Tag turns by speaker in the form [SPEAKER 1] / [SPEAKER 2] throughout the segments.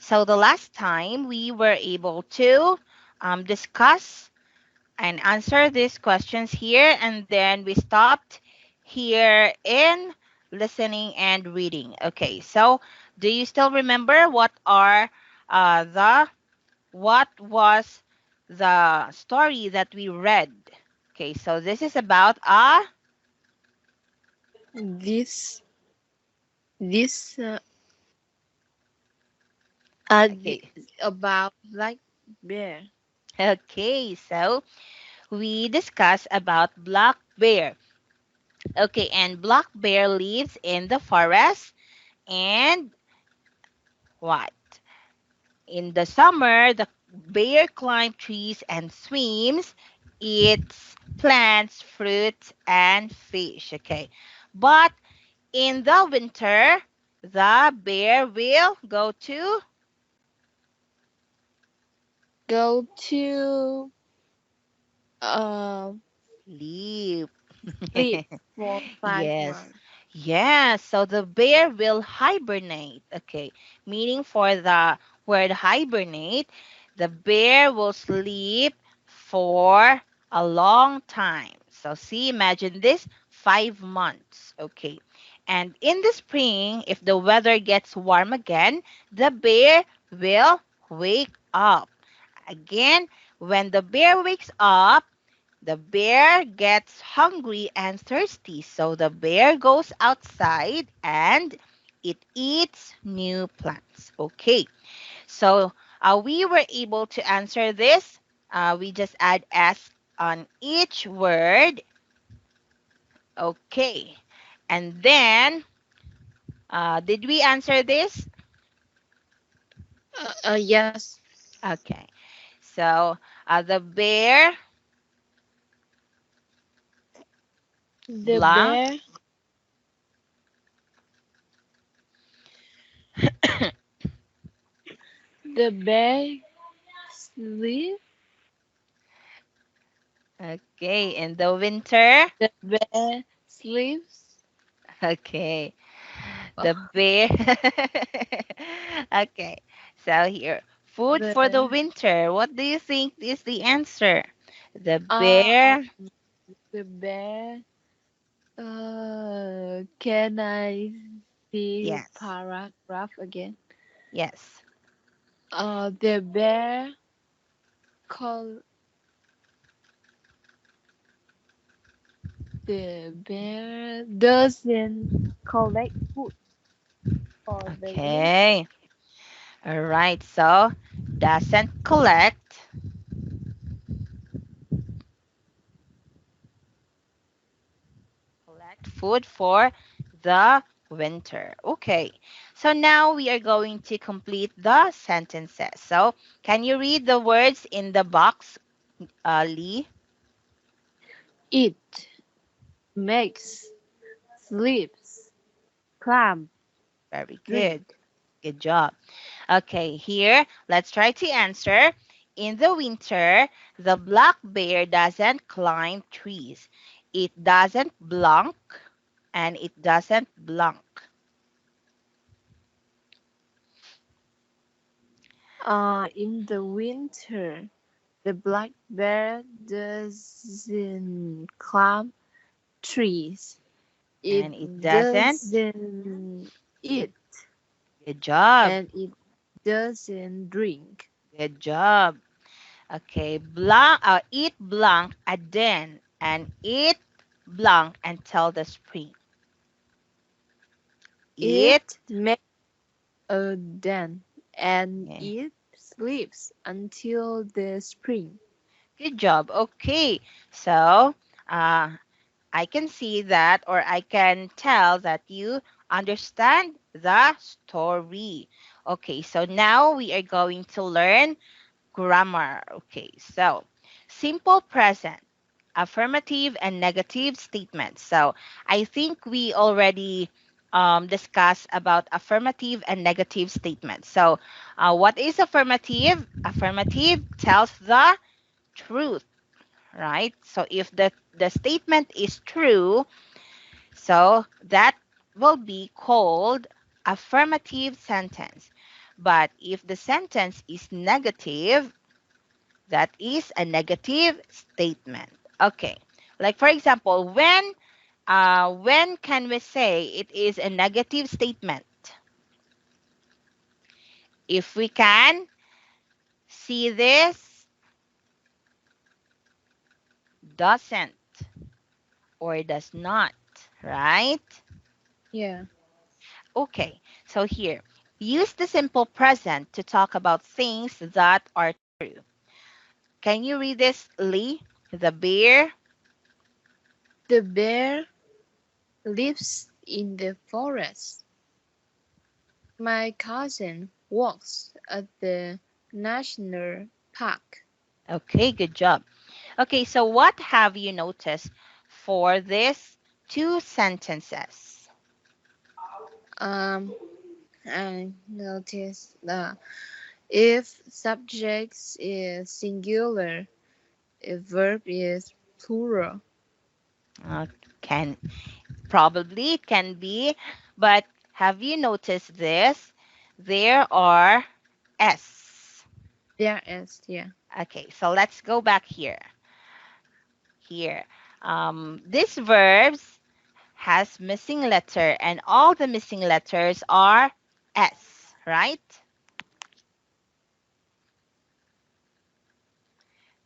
[SPEAKER 1] So the last time we were able to discuss and answer these questions here, and then we stopped here in listening and reading. Okay, so do you still remember what was the story that we read? Okay, so this is about
[SPEAKER 2] This this
[SPEAKER 1] okay.
[SPEAKER 2] about black bear.
[SPEAKER 1] Okay, so we discussed about black bear. Okay, and black bear lives in the forest and what? In the summer, the bear climbs trees and swims, eats plants, fruits, and fish. Okay, but in the winter, the bear will go to
[SPEAKER 2] Go to uh
[SPEAKER 1] sleep.
[SPEAKER 2] sleep for 5 months.
[SPEAKER 1] Yes. Yes. So the bear will hibernate. Okay. Meaning for the word hibernate, the bear will sleep for a long time. So see, imagine this 5 months. Okay. And in the spring, if the weather gets warm again, the bear will wake up. Again, when the bear wakes up, the bear gets hungry and thirsty, so the bear goes outside and it eats new plants. Okay, so we were able to answer this. We just add S on each word. Okay, and then did we answer this?
[SPEAKER 2] Yes.
[SPEAKER 1] Okay, so the bear
[SPEAKER 2] The
[SPEAKER 1] blank.
[SPEAKER 2] bear the bear sleep.
[SPEAKER 1] Okay, in the winter.
[SPEAKER 2] The bear sleeps.
[SPEAKER 1] Okay. The
[SPEAKER 2] Uh,
[SPEAKER 1] bear. Okay. So here, food for the
[SPEAKER 2] the
[SPEAKER 1] winter. What do you think is the answer? The
[SPEAKER 2] uh
[SPEAKER 1] bear.
[SPEAKER 2] the bear. Can I see
[SPEAKER 1] Yes.
[SPEAKER 2] paragraph again?
[SPEAKER 1] Yes.
[SPEAKER 2] The bear col the bear doesn't collect food for the winter.
[SPEAKER 1] Okay. All right. So doesn't collect food for the winter. Okay. So now we are going to complete the sentences. So can you read the words in the box, Lee?
[SPEAKER 2] Eat, makes, sleeps, climb,
[SPEAKER 1] Very good.
[SPEAKER 2] drink.
[SPEAKER 1] Good job. Okay, here, let's try to answer. In the winter, the black bear doesn't climb trees. It doesn't blunk and it doesn't blunk.
[SPEAKER 2] In the winter, the black bear doesn't climb trees. It
[SPEAKER 1] And it doesn't.
[SPEAKER 2] doesn't eat
[SPEAKER 1] Good job.
[SPEAKER 2] and it doesn't drink.
[SPEAKER 1] Good job. Okay, blank, eat blank then and eat blank until the spring. Eat.
[SPEAKER 2] It makes a den and
[SPEAKER 1] Yeah.
[SPEAKER 2] it sleeps until the spring.
[SPEAKER 1] Good job. Okay, so uh, I can see that, or I can tell that you understand the story. Okay, so now we are going to learn grammar. Okay, so simple present, affirmative and negative statements. So I think we already discussed about affirmative and negative statements. So what is affirmative? Affirmative tells the truth, right? So if the statement is true, so that will be called affirmative sentence. But if the sentence is negative, that is a negative statement. Okay. Like for example, when can we say it is a negative statement? If we can see this, doesn't or does not, right?
[SPEAKER 2] Yeah.
[SPEAKER 1] Okay, so here, use the simple present to talk about things that are true. Can you read this, Lee? The bear.
[SPEAKER 2] The bear lives in the forest. My cousin works at the national park.
[SPEAKER 1] Okay, good job. Okay, so what have you noticed for these two sentences?
[SPEAKER 2] Um, I noticed that if subject is singular, if verb is plural.
[SPEAKER 1] Can probably it can be, but have you noticed this? There are s.
[SPEAKER 2] There is, yeah.
[SPEAKER 1] Okay, so let's go back here. Here, these verbs has missing letter, and all the missing letters are s, right?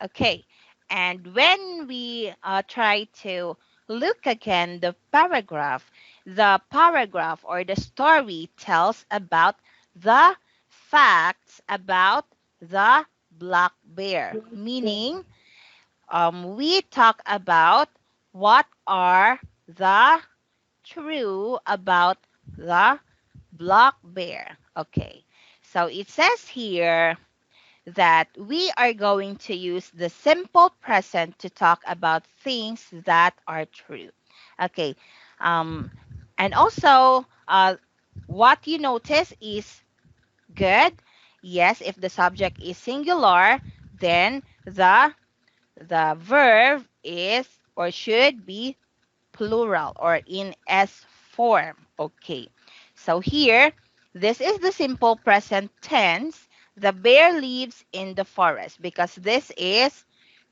[SPEAKER 1] Okay, and when we try to look again the paragraph or the story tells about the facts about the black bear, meaning we talk about what are the true about the black bear. Okay, so it says here that we are going to use the simple present to talk about things that are true. Okay. Um, and also, what you notice is good. Yes, if the subject is singular, then the verb is or should be plural or in S form. Okay. So here, this is the simple present tense. The bear lives in the forest because this is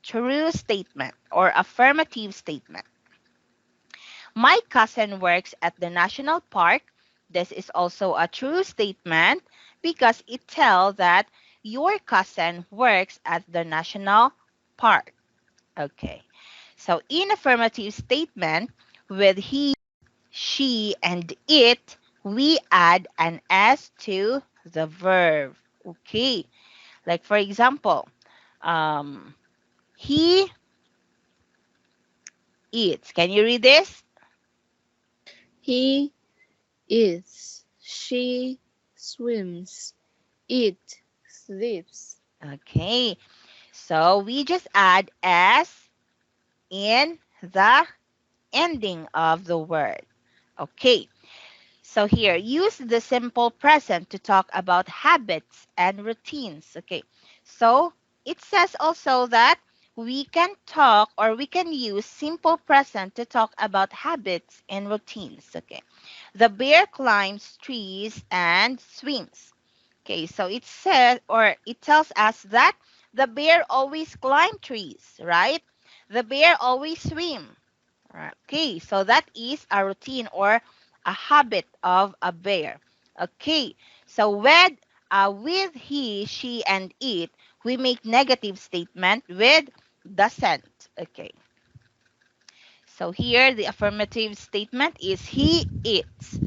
[SPEAKER 1] true statement or affirmative statement. My cousin works at the national park. This is also a true statement because it tells that your cousin works at the national park. Okay. So in affirmative statement, with he, she, and it, we add an S to the verb. Okay. Like for example, um, he eats. Can you read this?
[SPEAKER 2] He eats, she swims, it sleeps.
[SPEAKER 1] Okay. So we just add S in the ending of the word. Okay. So here, use the simple present to talk about habits and routines. Okay. So it says also that we can talk or we can use simple present to talk about habits and routines. Okay. The bear climbs trees and swims. Okay. So it says or it tells us that the bear always climb trees, right? The bear always swim. Okay, so that is a routine or a habit of a bear. Okay, so with he, she, and it, we make negative statement with doesn't. Okay, so here the affirmative statement is he eats.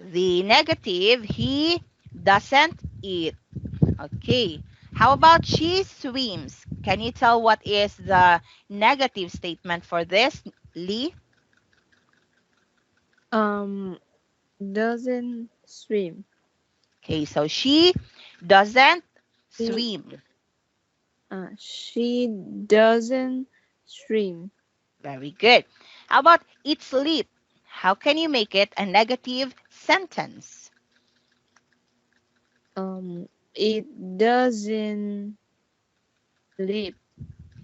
[SPEAKER 1] The negative, he doesn't eat. Okay, how about she swims? Can you tell what is the negative statement for this, Lee?
[SPEAKER 2] Um, doesn't swim.
[SPEAKER 1] Okay, so she doesn't
[SPEAKER 2] She,
[SPEAKER 1] swim.
[SPEAKER 2] she doesn't swim.
[SPEAKER 1] Very good. How about it sleep? How can you make it a negative sentence?
[SPEAKER 2] It doesn't sleep.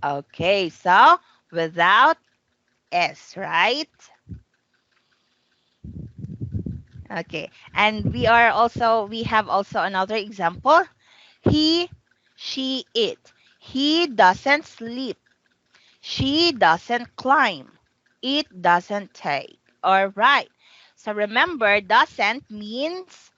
[SPEAKER 1] Okay, so without S, right? Okay. And we have also another example. He, she, it. He doesn't sleep. She doesn't climb. It doesn't take. All right. So remember, doesn't means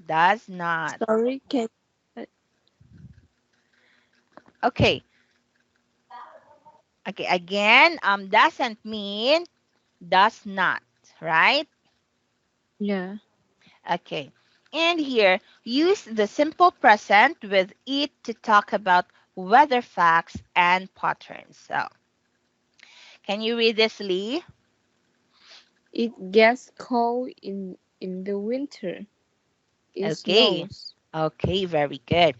[SPEAKER 1] does not.
[SPEAKER 2] Sorry, can
[SPEAKER 1] Okay. Okay. Again, doesn't mean does not, right?
[SPEAKER 2] yeah.
[SPEAKER 1] Okay. And here, use the simple present with it to talk about weather facts and patterns. So, can you read this, Lee?
[SPEAKER 2] It gets cold in the winter. It
[SPEAKER 1] Okay.
[SPEAKER 2] snows.
[SPEAKER 1] Okay, very good.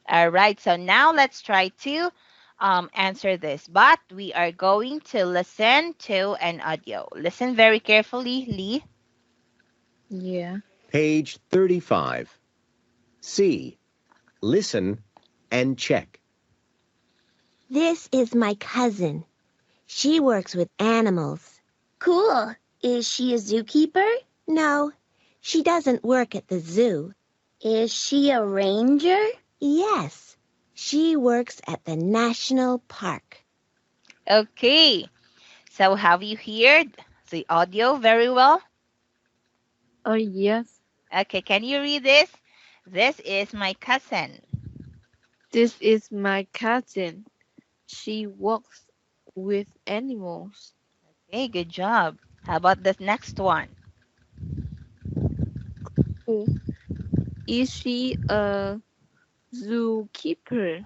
[SPEAKER 1] All right, so now let's try to answer this, but we are going to listen to an audio. Listen very carefully, Lee.
[SPEAKER 2] Yeah.
[SPEAKER 3] Page 35. C. Listen and check.
[SPEAKER 4] This is my cousin. She works with animals. Cool. Is she a zookeeper? No, she doesn't work at the zoo. Is she a ranger? Yes, she works at the national park.
[SPEAKER 1] Okay, so have you heard the audio very well?
[SPEAKER 2] Oh, yes.
[SPEAKER 1] Okay, can you read this? This is my cousin.
[SPEAKER 2] This is my cousin. She works with animals.
[SPEAKER 1] Okay, good job. How about the next one?
[SPEAKER 2] Oh, is she a zookeeper?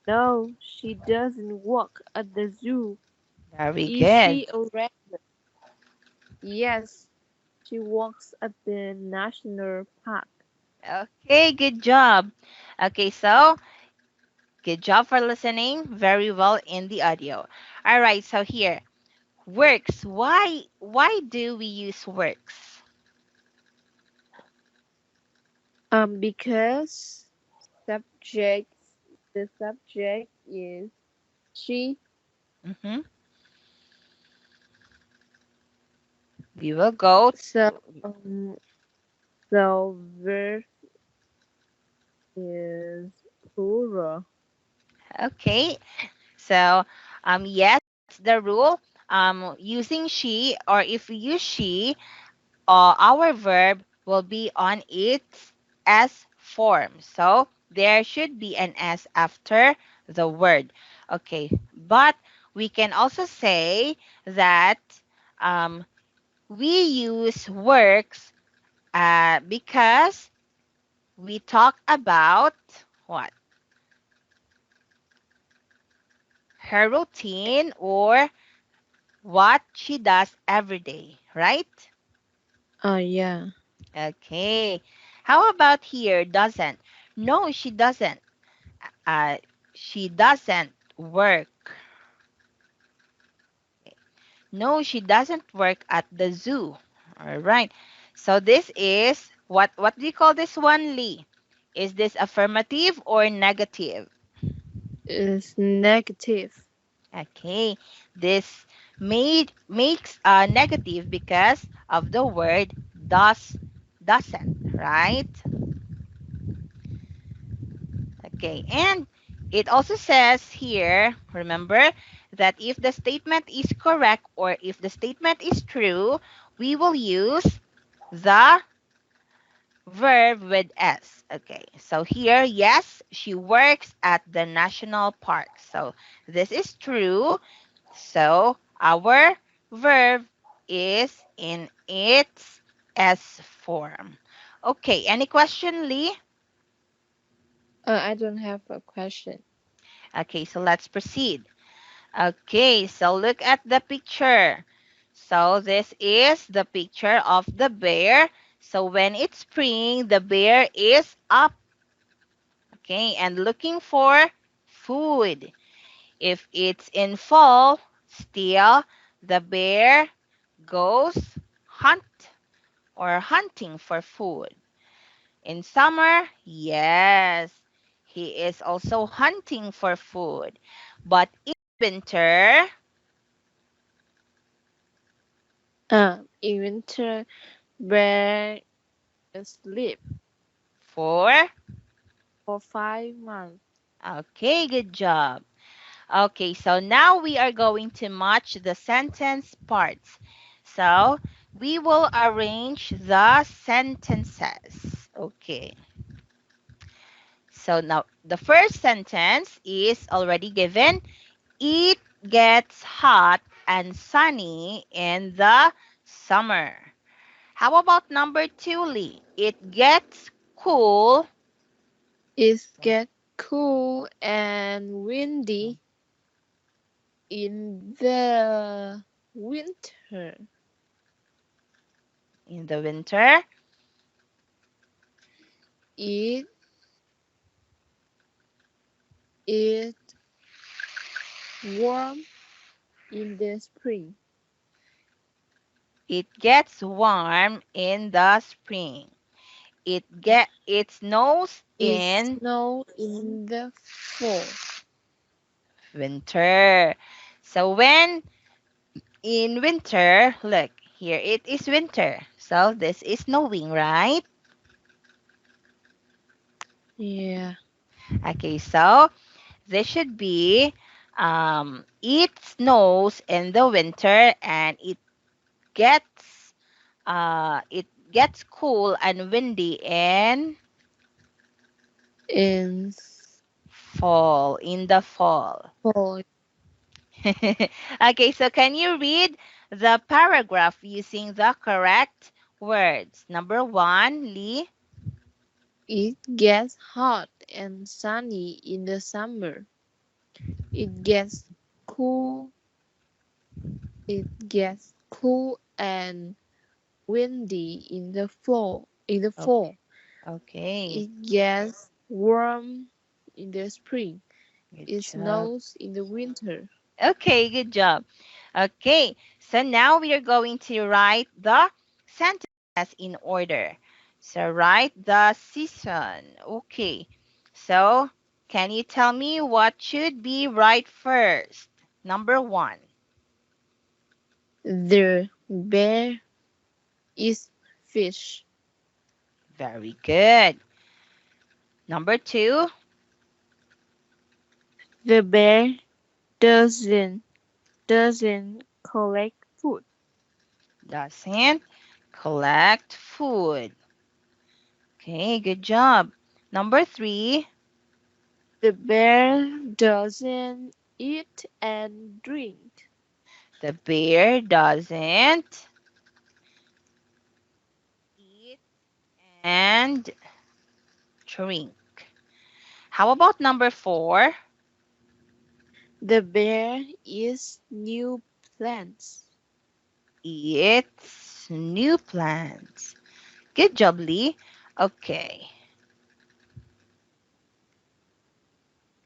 [SPEAKER 2] No, she doesn't work at the zoo.
[SPEAKER 1] Very
[SPEAKER 2] Is
[SPEAKER 1] good.
[SPEAKER 2] she a ranger? Yes, she works at the national park.
[SPEAKER 1] Okay, good job. Okay, so good job for listening very well in the audio. All right, so here, works. Why do we use works?
[SPEAKER 2] Because subject, the subject is she,
[SPEAKER 1] Mm-hmm. We will go.
[SPEAKER 2] so so verb is plural.
[SPEAKER 1] Okay, so yes, that's the rule. Using she or if we use she, our verb will be on its S form. So there should be an S after the word. Okay, but we can also say that um, we use works because we talk about what? Her routine or what she does every day, right?
[SPEAKER 2] Oh yeah.
[SPEAKER 1] Okay. How about here? Doesn't. No, she doesn't. Uh, she doesn't work. No, she doesn't work at the zoo. All right. So this is what do you call this one, Lee? Is this affirmative or negative?
[SPEAKER 2] Is negative.
[SPEAKER 1] Okay. This makes negative because of the word doesn't, right? Okay, and it also says here, remember, that if the statement is correct or if the statement is true, we will use the verb with S. Okay, so here, yes, she works at the national park. So this is true. So our verb is in its S form. Okay, any question, Lee?
[SPEAKER 2] I don't have a question.
[SPEAKER 1] Okay, so let's proceed. Okay, so look at the picture. So this is the picture of the bear. So when it's spring, the bear is up, okay, and looking for food. If it's in fall, still the bear goes hunt or hunting for food. In summer, yes, he is also hunting for food. But in winter,
[SPEAKER 2] In winter, bear sleep
[SPEAKER 1] for?
[SPEAKER 2] for 5 months.
[SPEAKER 1] Okay, good job. Okay, so now we are going to match the sentence parts. So we will arrange the sentences. Okay. So now the first sentence is already given. It gets hot and sunny in the summer. How about number two, Lee? It gets cool.
[SPEAKER 2] It gets cool and windy in the winter.
[SPEAKER 1] In the winter.
[SPEAKER 2] It is warm in the spring.
[SPEAKER 1] It gets warm in the spring. It snows
[SPEAKER 2] It
[SPEAKER 1] in
[SPEAKER 2] snows in the fall.
[SPEAKER 1] winter. So when in winter, look, here it is winter. So this is snowing, right?
[SPEAKER 2] Yeah.
[SPEAKER 1] Okay, so this should be it snows in the winter and it gets cool and windy in
[SPEAKER 2] In
[SPEAKER 1] fall, in the fall.
[SPEAKER 2] fall,
[SPEAKER 1] Okay, so can you read the paragraph using the correct words? Number one, Lee.
[SPEAKER 2] it gets hot and sunny in the summer. It gets cool. It gets cool and windy in the fall. In the fall,
[SPEAKER 1] Okay,
[SPEAKER 2] it gets warm in the spring.
[SPEAKER 1] good
[SPEAKER 2] It
[SPEAKER 1] job.
[SPEAKER 2] snows in the winter.
[SPEAKER 1] Okay, good job. Okay, so now we are going to write the sentences in order. So write the season. Okay, so can you tell me what should be right first? Number one.
[SPEAKER 2] The bear is fish.
[SPEAKER 1] Very good. Number two.
[SPEAKER 2] The bear doesn't collect food.
[SPEAKER 1] Doesn't collect food. Okay, good job. Number three.
[SPEAKER 2] The bear doesn't eat and drink.
[SPEAKER 1] The bear doesn't eat and drink. How about number four?
[SPEAKER 2] The bear eats new plants.
[SPEAKER 1] Eats new plants. Good job, Lee. Okay.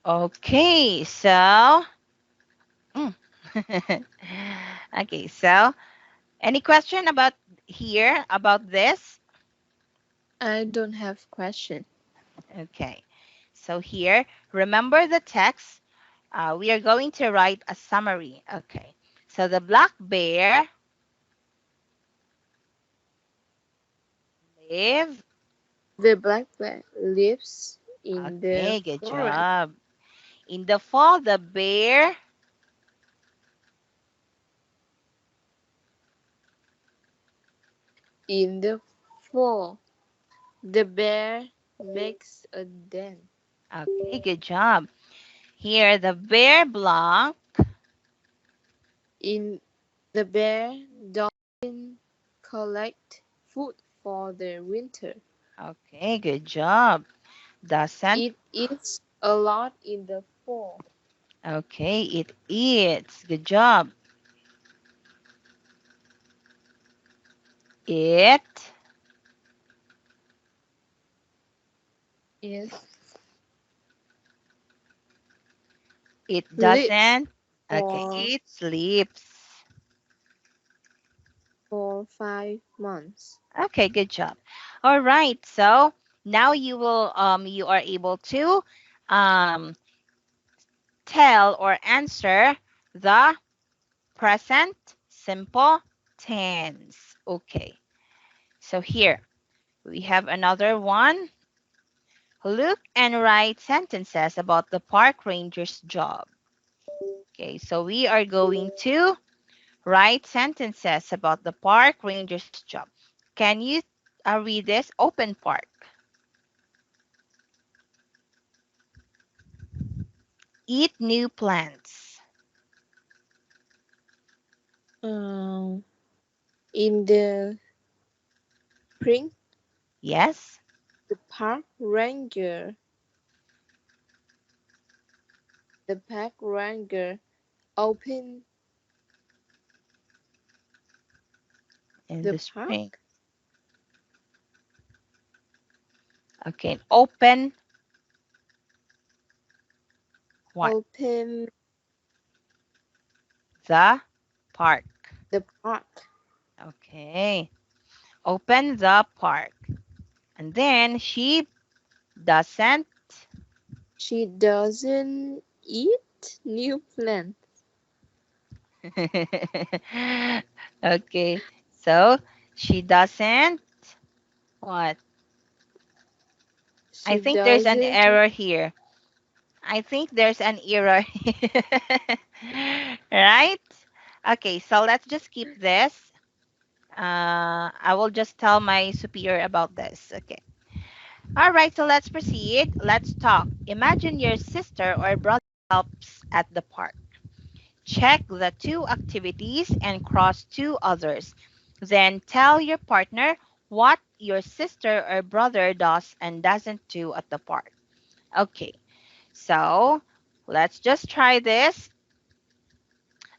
[SPEAKER 1] Okay, so. mm. Okay, so any question about here about this?
[SPEAKER 2] I don't have question.
[SPEAKER 1] Okay. So here, remember the text. We are going to write a summary. Okay. So the black bear live.
[SPEAKER 2] The black bear lives in the
[SPEAKER 1] Okay, good
[SPEAKER 2] forest.
[SPEAKER 1] job. In the fall, the bear.
[SPEAKER 2] In the fall, the bear makes a den.
[SPEAKER 1] Okay, good job. Here, the bear blanc.
[SPEAKER 2] In the bear doesn't collect food for the winter.
[SPEAKER 1] Okay, good job. Doesn't.
[SPEAKER 2] It eats a lot in the fall.
[SPEAKER 1] Okay, it eats. Good job. It
[SPEAKER 2] It
[SPEAKER 1] it
[SPEAKER 2] lives
[SPEAKER 1] doesn't. Okay,
[SPEAKER 2] for
[SPEAKER 1] it sleeps.
[SPEAKER 2] 5 months.
[SPEAKER 1] Okay, good job. All right, so now you are able to um tell or answer the present simple tense. Okay. So here we have another one. Look and write sentences about the park ranger's job. Okay, so we are going to write sentences about the park ranger's job. Can you read this? Open park. Eat new plants.
[SPEAKER 2] Um, in the spring,
[SPEAKER 1] Yes.
[SPEAKER 2] the park ranger, opened
[SPEAKER 1] In
[SPEAKER 2] the
[SPEAKER 1] the spring.
[SPEAKER 2] park,
[SPEAKER 1] Okay. Open what?
[SPEAKER 2] open
[SPEAKER 1] The park.
[SPEAKER 2] the park.
[SPEAKER 1] Okay. Open the park. And then she doesn't.
[SPEAKER 2] She doesn't eat new plants.
[SPEAKER 1] Okay. So she doesn't what? I
[SPEAKER 2] She
[SPEAKER 1] think there's an
[SPEAKER 2] doesn't.
[SPEAKER 1] error here. I think there's an error here. Right? Okay, so let's just keep this. I will just tell my superior about this. Okay. All right, so let's proceed. Let's talk. Imagine your sister or brother helps at the park. Check the two activities and cross two others. Then tell your partner what your sister or brother does and doesn't do at the park. Okay, so let's just try this.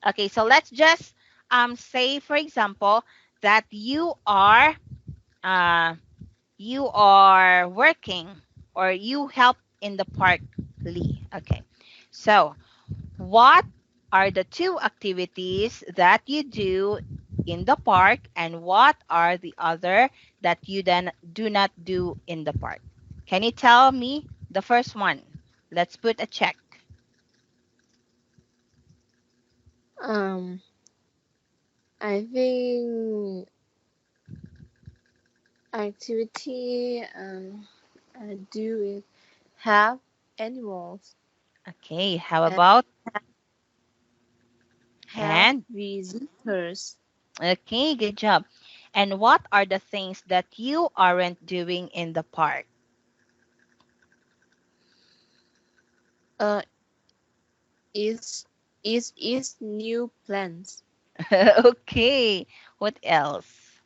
[SPEAKER 1] Okay, so let's just say, for example, that uh, you are working or you help in the park, Lee. Okay, so what are the two activities that you do in the park, and what are the other that you then do not do in the park? Can you tell me the first one? Let's put a check.
[SPEAKER 2] Um, I think activity I do it have animals
[SPEAKER 1] Okay, how
[SPEAKER 2] and
[SPEAKER 1] about
[SPEAKER 2] have
[SPEAKER 1] and?
[SPEAKER 2] visitors.
[SPEAKER 1] Okay, good job. And what are the things that you aren't doing in the park?
[SPEAKER 2] Uh, is new plants
[SPEAKER 1] Okay, what else?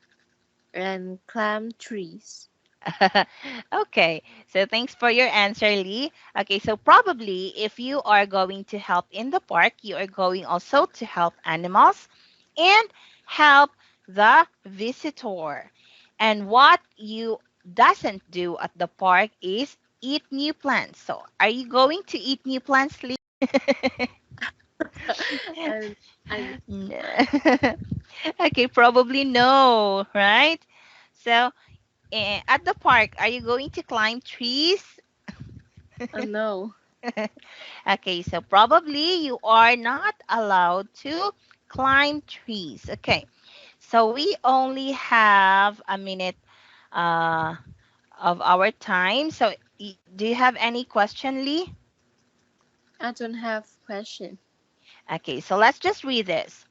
[SPEAKER 2] and climb trees.
[SPEAKER 1] Okay, so thanks for your answer, Lee. Okay, so probably if you are going to help in the park, you are going also to help animals and help the visitor. And what you doesn't do at the park is eat new plants. So, are you going to eat new plants, Lee?
[SPEAKER 2] and I
[SPEAKER 1] No. Okay, probably no, right? So, at the park, are you going to climb trees?
[SPEAKER 2] no.
[SPEAKER 1] Okay, so probably you are not allowed to climb trees. Okay, so we only have a minute uh, of our time. So, do you have any question, Lee?
[SPEAKER 2] I don't have question.
[SPEAKER 1] Okay, so let's just read this.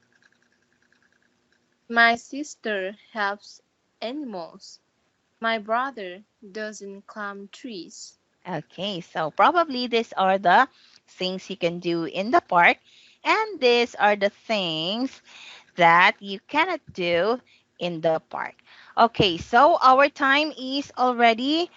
[SPEAKER 2] My sister helps animals. My brother doesn't climb trees.
[SPEAKER 1] Okay, so probably these are the things you can do in the park, and these are the things that you cannot do in the park. Okay, so our time is already